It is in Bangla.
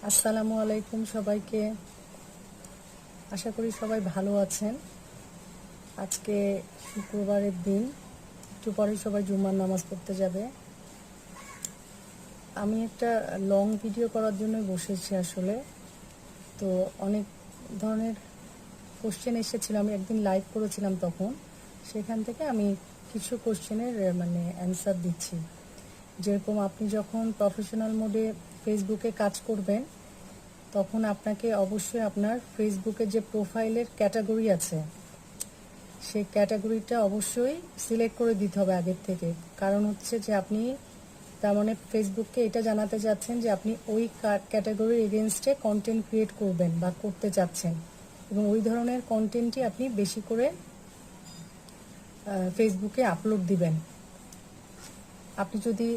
আসসালামু আলাইকুম সবাইকে। আশা করি সবাই ভালো আছেন। আজকে শুক্রবারের দিন, একটু পরে সবাই জুম্মার নামাজ পড়তে যাবে। আমি একটা লং ভিডিও করার জন্য বসেছি আসলে। তো অনেক ধরনের কোশ্চেন এসেছিল, আমি একদিন লাইভ করেছিলাম তখন। সেখান থেকে আমি কিছু কোশ্চেনের অ্যান্সার দিচ্ছি। যেরকম আপনি যখন প্রফেশনাল মোডে ফেসবুকে কাজ করবেন, তখন আপনাকে অবশ্যই আপনার ফেসবুকে যে প্রোফাইলের ক্যাটাগরি আছে সেই ক্যাটাগরিটা অবশ্যই সিলেক্ট করে দিতে হবে আগের থেকে। কারণ হচ্ছে যে আপনি তার মানে ফেসবুককে এটা জানাতে চাচ্ছেন যে আপনি ওই ক্যাটাগরির এগেনস্টে কন্টেন্ট ক্রিয়েট করবেন বা করতে চাচ্ছেন, এবং ওই ধরনের কন্টেন্টই আপনি বেশি করে ফেসবুকে আপলোড দিবেন। আপনি যদি